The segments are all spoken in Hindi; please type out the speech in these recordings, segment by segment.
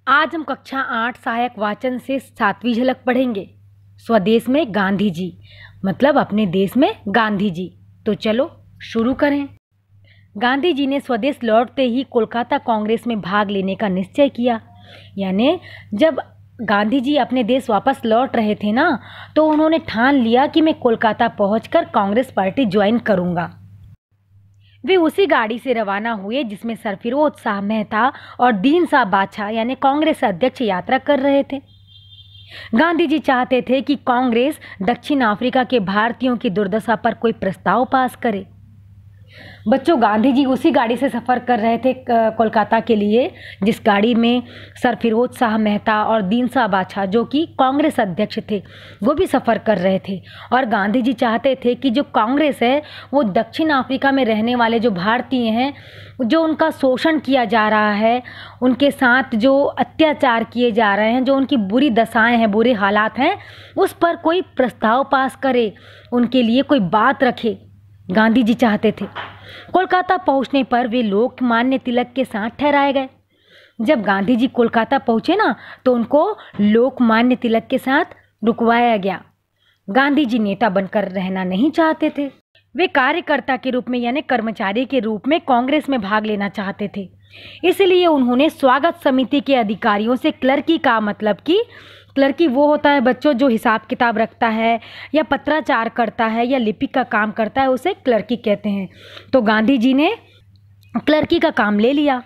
आज हम कक्षा 8 सहायक वाचन से 7वीं झलक पढ़ेंगे। स्वदेश में गांधी जी, मतलब अपने देश में गांधी जी। तो चलो शुरू करें। गांधी जी ने स्वदेश लौटते ही कोलकाता कांग्रेस में भाग लेने का निश्चय किया। यानी जब गांधी जी अपने देश वापस लौट रहे थे ना, तो उन्होंने ठान लिया कि मैं कोलकाता पहुंचकर कांग्रेस पार्टी ज्वाइन करूंगा। वे उसी गाड़ी से रवाना हुए जिसमें सरफिरोज शाह मेहता और दीन शाह बादशाह यानी कांग्रेस अध्यक्ष यात्रा कर रहे थे। गांधी जी चाहते थे कि कांग्रेस दक्षिण अफ्रीका के भारतीयों की दुर्दशा पर कोई प्रस्ताव पास करे। बच्चों, गांधी जी उसी गाड़ी से सफ़र कर रहे थे कोलकाता के लिए जिस गाड़ी में सरफिरोज शाह मेहता और दीन शाह बादशाह जो कि कांग्रेस अध्यक्ष थे वो भी सफ़र कर रहे थे। और गांधी जी चाहते थे कि जो कांग्रेस है वो दक्षिण अफ्रीका में रहने वाले जो भारतीय हैं, जो उनका शोषण किया जा रहा है, उनके साथ जो अत्याचार किए जा रहे हैं, जो उनकी बुरी दशाएँ हैं, बुरे हालात हैं, उस पर कोई प्रस्ताव पास करे, उनके लिए कोई बात रखे, गांधी जी चाहते थे। कोलकाता पहुंचने पर वे लोकमान्य तिलक के साथ ठहराए गए। जब गांधी जी कोलकाता पहुंचे ना, तो उनको लोकमान्य तिलक के साथ रुकवाया गया। गांधी जी नेता बनकर रहना नहीं चाहते थे। वे कार्यकर्ता के रूप में यानी कर्मचारी के रूप में कांग्रेस में भाग लेना चाहते थे। इसलिए उन्होंने स्वागत समिति के अधिकारियों से क्लर्की का, मतलब कि क्लर्की वो होता है बच्चों जो हिसाब किताब रखता है या पत्राचार करता है या लिपिक का काम करता है, उसे क्लर्की कहते हैं। तो गांधी जी ने क्लर्की का काम ले लिया।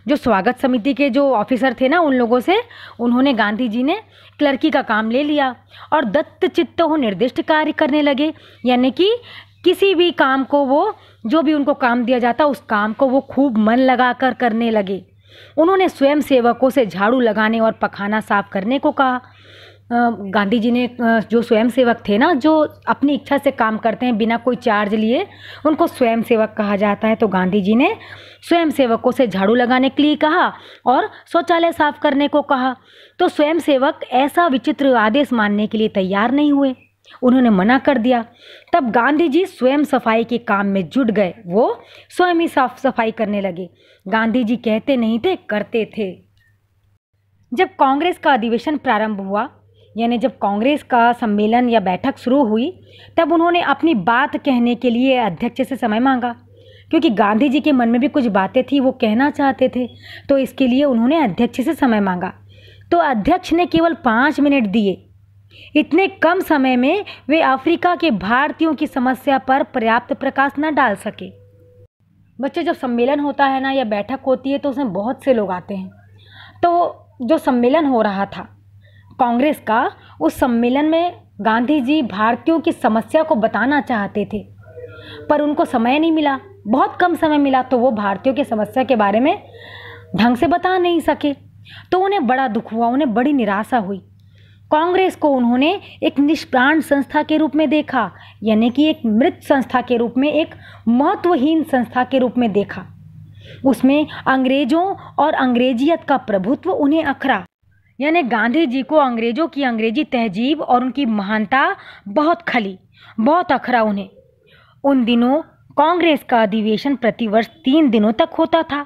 जो स्वागत समिति के जो ऑफिसर थे ना, उन लोगों से उन्होंने गांधी जी ने क्लर्की का काम ले लिया और दत्तचित्त हो निर्दिष्ट कार्य करने लगे। यानी कि किसी भी काम को वो, जो भी उनको काम दिया जाता उस काम को वो खूब मन लगाकर करने लगे। उन्होंने स्वयं सेवकों से झाड़ू लगाने और पखाना साफ करने को कहा। गांधी जी ने जो स्वयं सेवक थे ना, जो अपनी इच्छा से काम करते हैं बिना कोई चार्ज लिए, उनको स्वयं सेवक कहा जाता है। तो गांधी जी ने स्वयं सेवकों से झाड़ू लगाने के लिए कहा और शौचालय साफ करने को कहा। तो स्वयं सेवक ऐसा विचित्र आदेश मानने के लिए तैयार नहीं हुए, उन्होंने मना कर दिया। तब गांधी जी स्वयं सफाई के काम में जुट गए। वो स्वयं ही साफ सफाई करने लगे। गांधी जी कहते नहीं थे, करते थे। जब कांग्रेस का अधिवेशन प्रारंभ हुआ, यानी जब कांग्रेस का सम्मेलन या बैठक शुरू हुई, तब उन्होंने अपनी बात कहने के लिए अध्यक्ष से समय मांगा, क्योंकि गांधी जी के मन में भी कुछ बातें थी, वो कहना चाहते थे। तो इसके लिए उन्होंने अध्यक्ष से समय मांगा। तो अध्यक्ष ने केवल 5 मिनट दिए। इतने कम समय में वे अफ्रीका के भारतीयों की समस्या पर पर्याप्त प्रकाश न डाल सके। बच्चे, जब सम्मेलन होता है ना या बैठक होती है तो उसमें बहुत से लोग आते हैं। तो जो सम्मेलन हो रहा था कांग्रेस का, उस सम्मेलन में गांधी जी भारतीयों की समस्या को बताना चाहते थे, पर उनको समय नहीं मिला, बहुत कम समय मिला। तो वो भारतीयों की समस्या के बारे में ढंग से बता नहीं सके। तो उन्हें बड़ा दुख हुआ, उन्हें बड़ी निराशा हुई। कांग्रेस को उन्होंने एक निष्प्राण संस्था के रूप में देखा, यानी कि एक मृत संस्था के रूप में, एक महत्वहीन संस्था के रूप में देखा। उसमें अंग्रेजों और अंग्रेजियत का प्रभुत्व उन्हें अखरा। यानी गांधी जी को अंग्रेजों की अंग्रेजी तहजीब और उनकी महानता बहुत खली, बहुत अखरा उन्हें। उन दिनों कांग्रेस का अधिवेशन प्रतिवर्ष 3 दिनों तक होता था।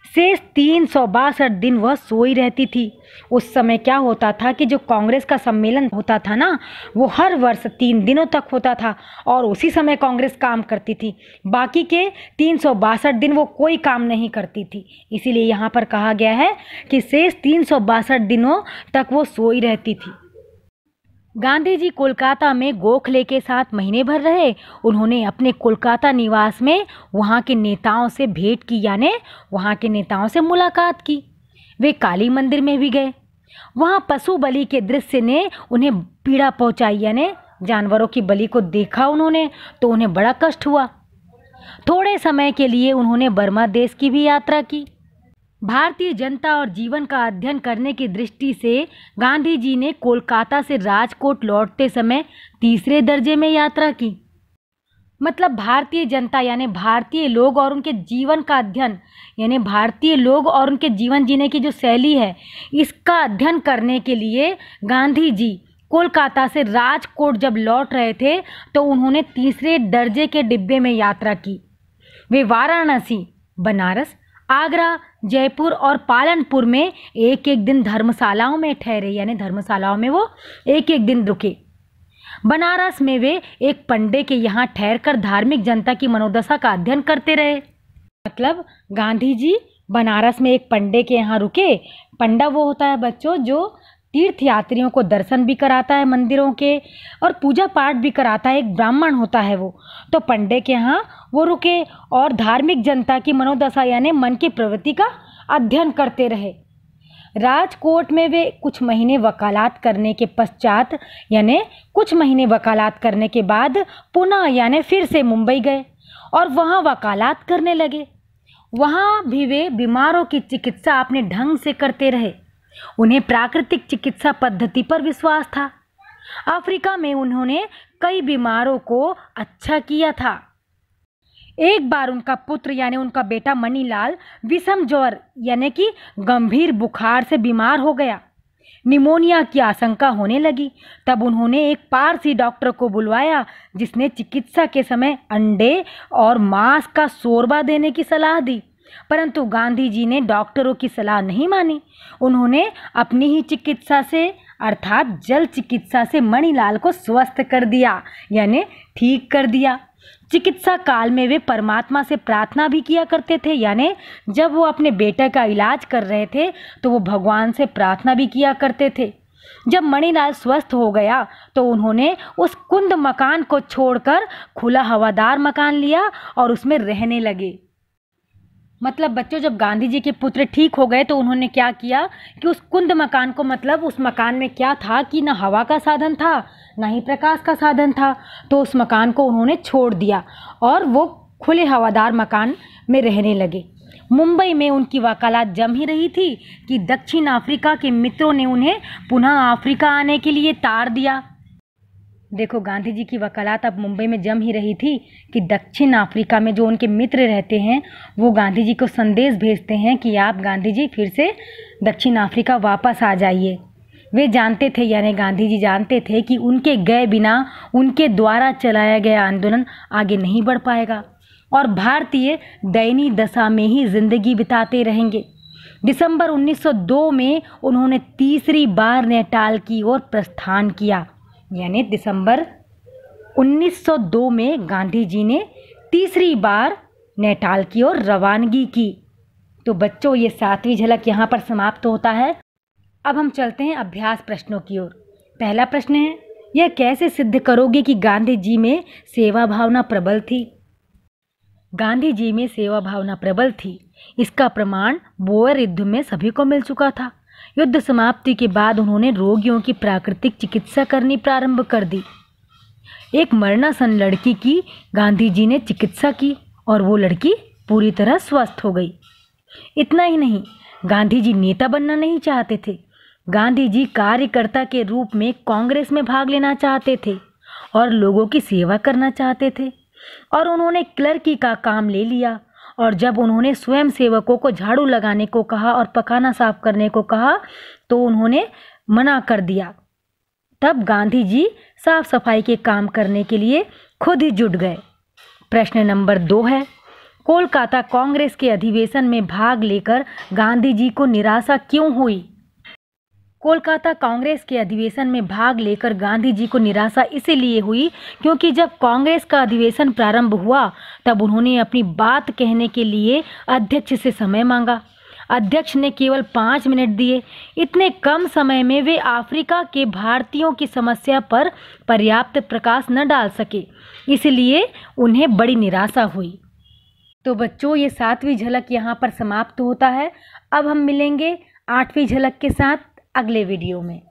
शेष 362 दिन वह सोई रहती थी। उस समय क्या होता था कि जो कांग्रेस का सम्मेलन होता था ना, वो हर वर्ष 3 दिनों तक होता था और उसी समय कांग्रेस काम करती थी। बाकी के 362 दिन वो कोई काम नहीं करती थी। इसीलिए यहाँ पर कहा गया है कि शेष 362 दिनों तक वो सोई रहती थी। गांधी जी कोलकाता में गोखले के साथ महीने भर रहे। उन्होंने अपने कोलकाता निवास में वहाँ के नेताओं से भेंट की, यानी वहाँ के नेताओं से मुलाकात की। वे काली मंदिर में भी गए। वहाँ पशु बलि के दृश्य ने उन्हें पीड़ा पहुँचाई, यानी जानवरों की बलि को देखा उन्होंने तो उन्हें बड़ा कष्ट हुआ। थोड़े समय के लिए उन्होंने बर्मा देश की भी यात्रा की। भारतीय जनता और जीवन का अध्ययन करने की दृष्टि से गांधी जी ने कोलकाता से राजकोट लौटते समय 3रे दर्जे में यात्रा की। मतलब भारतीय जनता यानी भारतीय लोग और उनके जीवन का अध्ययन, यानी भारतीय लोग और उनके जीवन जीने की जो शैली है, इसका अध्ययन करने के लिए गांधी जी कोलकाता से राजकोट जब लौट रहे थे तो उन्होंने 3रे दर्जे के डिब्बे में यात्रा की। वे वाराणसी, बनारस, आगरा, जयपुर और पालनपुर में एक एक दिन धर्मशालाओं में ठहरे, यानी धर्मशालाओं में वो एक एक दिन रुके। बनारस में वे एक पंडे के यहाँ ठहरकर धार्मिक जनता की मनोदशा का अध्ययन करते रहे। मतलब गांधी जी बनारस में एक पंडे के यहाँ रुके। पंडा वो होता है बच्चों जो तीर्थ यात्रियों को दर्शन भी कराता है मंदिरों के और पूजा पाठ भी कराता है, एक ब्राह्मण होता है वो। तो पंडे के यहाँ वो रुके और धार्मिक जनता की मनोदशा यानी मन की प्रवृत्ति का अध्ययन करते रहे। राजकोट में वे कुछ महीने वकालत करने के पश्चात यानी कुछ महीने वकालत करने के बाद पुनः यानी फिर से मुंबई गए और वहाँ वकालत करने लगे। वहाँ भी वे बीमारों की चिकित्सा अपने ढंग से करते रहे। उन्हें प्राकृतिक चिकित्सा पद्धति पर विश्वास था। अफ्रीका में उन्होंने कई बीमारों को अच्छा किया था। एक बार उनका पुत्र यानी उनका बेटा मणिलाल विषम ज्वर यानी कि गंभीर बुखार से बीमार हो गया। निमोनिया की आशंका होने लगी। तब उन्होंने एक पारसी डॉक्टर को बुलवाया जिसने चिकित्सा के समय अंडे और मांस का शोरबा देने की सलाह दी, परंतु गांधी जी ने डॉक्टरों की सलाह नहीं मानी। उन्होंने अपनी ही चिकित्सा से अर्थात जल चिकित्सा से मणिलाल को स्वस्थ कर दिया यानी ठीक कर दिया। चिकित्सा काल में वे परमात्मा से प्रार्थना भी किया करते थे, यानी जब वो अपने बेटे का इलाज कर रहे थे तो वो भगवान से प्रार्थना भी किया करते थे। जब मणिलाल स्वस्थ हो गया तो उन्होंने उस कुंद मकान को छोड़कर खुला हवादार मकान लिया और उसमें रहने लगे। मतलब बच्चों जब गांधी जी के पुत्र ठीक हो गए तो उन्होंने क्या किया कि उस कुंद मकान को, मतलब उस मकान में क्या था कि ना हवा का साधन था ना ही प्रकाश का साधन था, तो उस मकान को उन्होंने छोड़ दिया और वो खुले हवादार मकान में रहने लगे। मुंबई में उनकी वकालत जम ही रही थी कि दक्षिण अफ्रीका के मित्रों ने उन्हें पुनः अफ्रीका आने के लिए ताड़ दिया। देखो गांधी जी की वकालत अब मुंबई में जम ही रही थी कि दक्षिण अफ्रीका में जो उनके मित्र रहते हैं वो गांधी जी को संदेश भेजते हैं कि आप गांधी जी फिर से दक्षिण अफ्रीका वापस आ जाइए। वे जानते थे यानी गांधी जी जानते थे कि उनके गए बिना उनके द्वारा चलाया गया आंदोलन आगे नहीं बढ़ पाएगा और भारतीय दयनीय दशा में ही जिंदगी बिताते रहेंगे। दिसंबर 1902 में उन्होंने तीसरी बार नैनीताल की ओर प्रस्थान किया, यानी दिसंबर 1902 में गांधी जी ने तीसरी बार नैनीताल की ओर रवानगी की। तो बच्चों ये 7वीं झलक यहाँ पर समाप्त होता है। अब हम चलते हैं अभ्यास प्रश्नों की ओर। पहला प्रश्न है, यह कैसे सिद्ध करोगे कि गांधी जी में सेवा भावना प्रबल थी? गांधी जी में सेवा भावना प्रबल थी, इसका प्रमाण बोअर युद्ध में सभी को मिल चुका था। युद्ध समाप्ति के बाद उन्होंने रोगियों की प्राकृतिक चिकित्सा करनी प्रारंभ कर दी। एक मरणासन लड़की की गांधी जी ने चिकित्सा की और वो लड़की पूरी तरह स्वस्थ हो गई। इतना ही नहीं, गांधी जी नेता बनना नहीं चाहते थे। गांधी जी कार्यकर्ता के रूप में कांग्रेस में भाग लेना चाहते थे और लोगों की सेवा करना चाहते थे और उन्होंने क्लर्की का काम ले लिया। और जब उन्होंने स्वयं सेवकों को झाड़ू लगाने को कहा और पखाना साफ करने को कहा तो उन्होंने मना कर दिया। तब गांधी जी साफ सफाई के काम करने के लिए खुद ही जुट गए। प्रश्न नंबर 2 है, कोलकाता कांग्रेस के अधिवेशन में भाग लेकर गांधी जी को निराशा क्यों हुई? कोलकाता कांग्रेस के अधिवेशन में भाग लेकर गांधी जी को निराशा इसीलिए हुई क्योंकि जब कांग्रेस का अधिवेशन प्रारंभ हुआ तब उन्होंने अपनी बात कहने के लिए अध्यक्ष से समय मांगा। अध्यक्ष ने केवल 5 मिनट दिए। इतने कम समय में वे अफ्रीका के भारतीयों की समस्या पर पर्याप्त प्रकाश न डाल सके, इसलिए उन्हें बड़ी निराशा हुई। तो बच्चों ये 7वीं झलक यहाँ पर समाप्त होता है। अब हम मिलेंगे 8वीं झलक के साथ अगले वीडियो में।